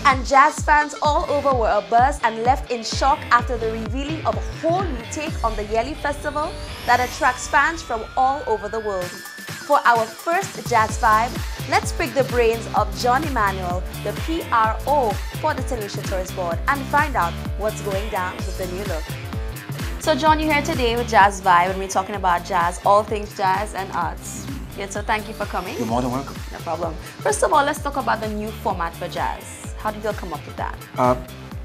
And jazz fans all over were abuzz and left in shock after the revealing of a whole new take on the yearly festival that attracts fans from all over the world. For our first Jazz Vibe, let's pick the brains of John Emmanuel, the PRO for the St. Lucia Tourist Board, and find out what's going down with the new look. So John, you're here today with Jazz Vibe and we're talking about jazz, all things jazz and arts. Yeah, so thank you for coming. You're more than welcome. No problem. First of all, let's talk about the new format for jazz. How did you come up with that?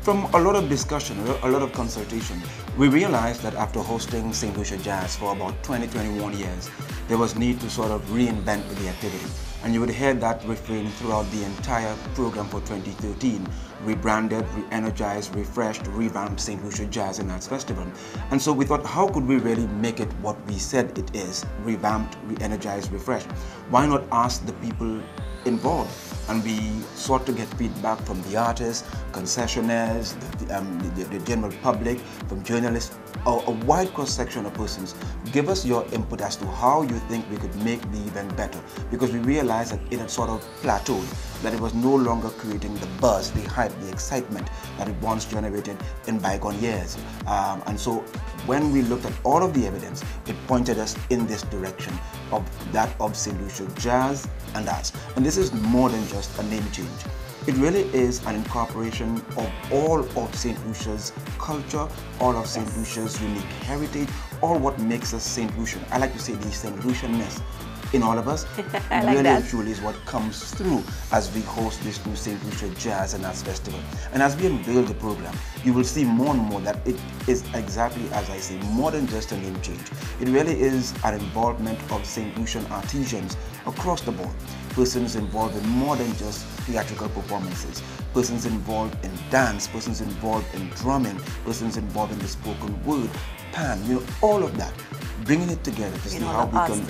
From a lot of discussion, a lot of consultation, we realized that after hosting St. Lucia Jazz for about 20-21 years, there was need to sort of reinvent the activity. And you would hear that refrain throughout the entire program for 2013. Rebranded, re-energized, refreshed, revamped St. Lucia Jazz and Arts Festival. And so we thought, how could we really make it what we said it is? Revamped, re-energized, refreshed. Why not ask the people involved? And we sought to get feedback from the artists, concessionaires, the general public, from journalists, a wide cross-section of persons. Give us your input as to how you think we could make the event better, because we realized that it had sort of plateaued, that it was no longer creating the buzz, the hype, the excitement that it once generated in bygone years. And so when we looked at all of the evidence, it pointed us in this direction of that of St. Lucia Jazz and Arts. And this is more than just a name change. It really is an incorporation of all of St. Lucia's culture, all of St. Lucia's unique heritage, all what makes us St. Lucian. I like to say the St. Lucianness in all of us. I like really that. and truly is what comes through as we host this new St. Lucia Jazz and Arts Festival. And as we unveil the program, you will see more and more that it is exactly as I say, more than just a name change. It really is an involvement of St. Lucian artisans across the board. Persons involved in more than just theatrical performances, persons involved in dance, persons involved in drumming, persons involved in the spoken word, pan, all of that. Bringing it together to see how we can,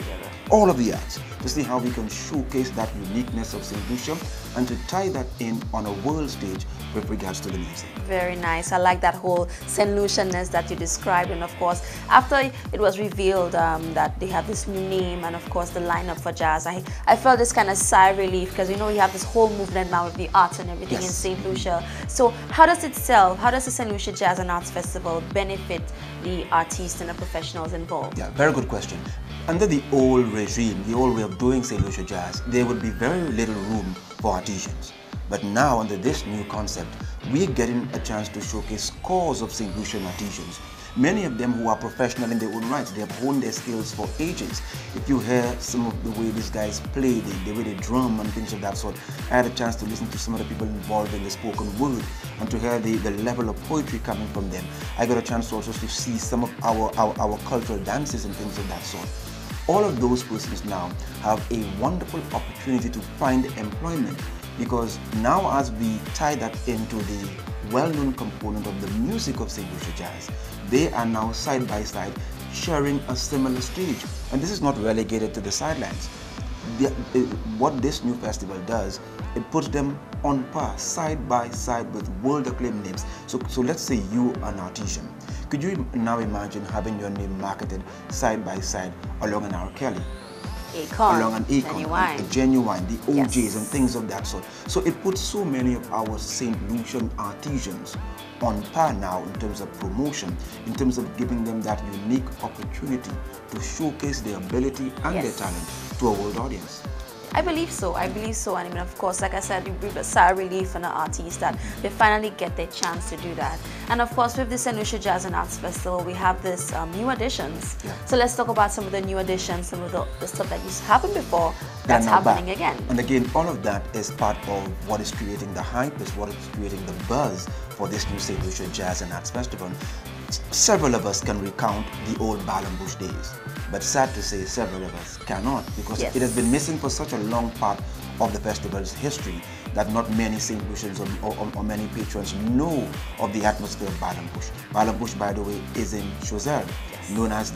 all of the arts, to see how we can showcase that uniqueness of St. Lucia and to tie that in on a world stage with regards to the music. Very nice. I like that whole St. Lucianness that you described, and of course, after it was revealed that they have this new name and of course the lineup for jazz, I felt this kind of sigh of relief, because you have this whole movement now with the arts and everything in St. Lucia. So how does the St. Lucia Jazz and Arts Festival benefit the artists and the professionals involved? Yeah, very good question. Under the old regime, the old way of doing St. Lucia Jazz, there would be very little room for artisans. But now, under this new concept, we're getting a chance to showcase scores of St. Lucian artisans. Many of them who are professional in their own rights. They have honed their skills for ages. If you hear some of the way these guys play, the way they drum and things of that sort, I had a chance to listen to some of the people involved in the spoken word and to hear the level of poetry coming from them. I got a chance also to see some of our cultural dances and things of that sort. All of those persons now have a wonderful opportunity to find employment, because now as we tie that into the well-known component of the music of St. Lucia Jazz, they are now side by side sharing a similar stage. And this is not relegated to the sidelines. What this new festival does, it puts them on par, side by side with world-acclaimed names. So let's say you are an artisan. Could you now imagine having your name marketed side by side along an R. Kelly? Along an Akon, a Genuine, the OJs and things of that sort. So it puts so many of our St. Lucian artisans on par now in terms of promotion, in terms of giving them that unique opportunity to showcase their ability and their talent to a world audience. I believe so. I believe so. And I mean, of course, like I said, you breathe a sigh of relief on the artists that they finally get their chance to do that. And of course, with the St. Lucia Jazz and Arts Festival, we have this new additions. So let's talk about some of the new additions, some of the stuff that used to happen before that's happening again. And again, all of that is part of what is creating the hype, is what is creating the buzz for this new St. Lucia Jazz and Arts Festival. Several of us can recount the old Balambush days, but sad to say several of us cannot, because it has been missing for such a long part of the festival's history that not many St. Lucians or many patrons know of the atmosphere of Balambush. Balambush, by the way, is in Choiseul, known as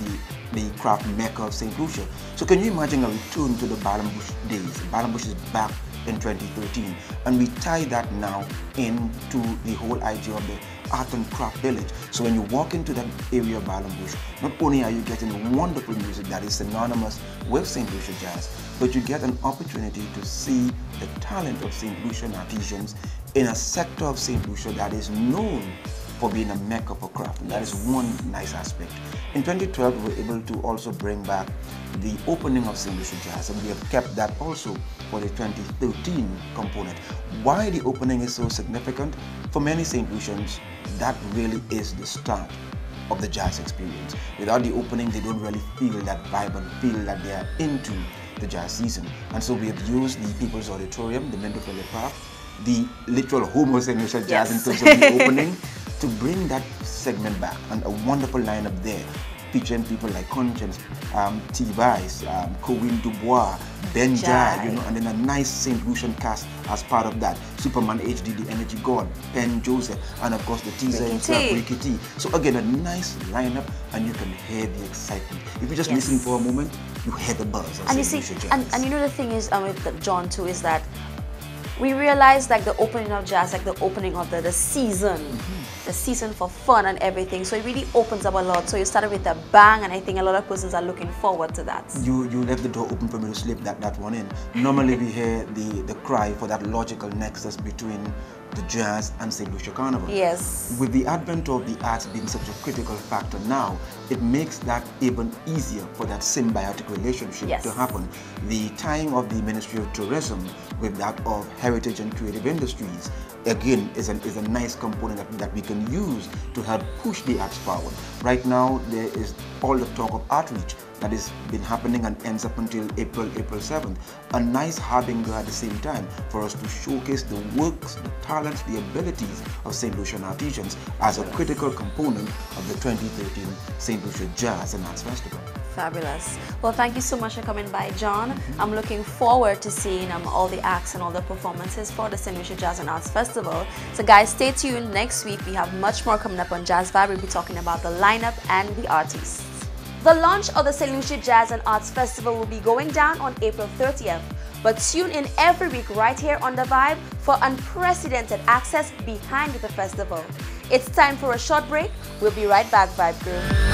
the craft mecca of St. Lucia. So can you imagine a return to the Balambush days? Balambush is back in 2013, and we tie that now into the whole idea of the art and craft village. So when you walk into that area of Balambush, not only are you getting wonderful music that is synonymous with St. Lucia Jazz, but you get an opportunity to see the talent of St. Lucian artisans in a sector of St. Lucia that is known for being a mecca for craft. And that is one nice aspect. In 2012, we were able to also bring back the opening of St. Lucia Jazz, and we have kept that also for the 2013 component. Why the opening is so significant? For many St. Lucians, that really is the start of the jazz experience. Without the opening, they don't really feel that vibe and feel that they are into the jazz season. And so we have used the People's Auditorium, the Minto Philip Park, the literal home of St. Lucia Jazz in terms of the opening, to bring that segment back, and a wonderful lineup there, featuring people like Conscience, T-Vice, Corinne Dubois, Ben Jai, and then a nice St. Lucian cast as part of that. Superman HD, the Energy God, Ben Joseph, and of course the teaser himself, Ricky T. So again, a nice lineup, and you can hear the excitement. If you just listen for a moment, you hear the buzz of St. Lucia Jazz. And you know the thing is with John too, is that we realized like the opening of jazz, like the opening of the season, the season for fun and everything. So it really opens up a lot. So you started with a bang, and I think a lot of persons are looking forward to that. You left the door open for me to slip that one in. Normally we hear the cry for that logical nexus between the jazz and St. Lucia Carnival. Yes. With the advent of the arts being such a critical factor now, it makes that even easier for that symbiotic relationship to happen. The tying of the Ministry of Tourism with that of Heritage and Creative Industries, again, is a nice component that we can use to help push the arts forward. Right now, there is all the talk of outreach that has been happening and ends up until April 7th. A nice harbinger at the same time for us to showcase the works, the talents, the abilities of St. Lucian artisans as a critical component of the 2013 St. Lucia Jazz and Arts Festival. Fabulous. Well, thank you so much for coming by, John. I'm looking forward to seeing all the acts and all the performances for the St. Lucia Jazz and Arts Festival. So guys, stay tuned. Next week, we have much more coming up on Jazz Vibe. We'll be talking about the lineup and the artists. The launch of the St. Lucia Jazz and Arts Festival will be going down on April 30th. But tune in every week right here on The Vibe for unprecedented access behind the festival. It's time for a short break. We'll be right back, Vibe Crew.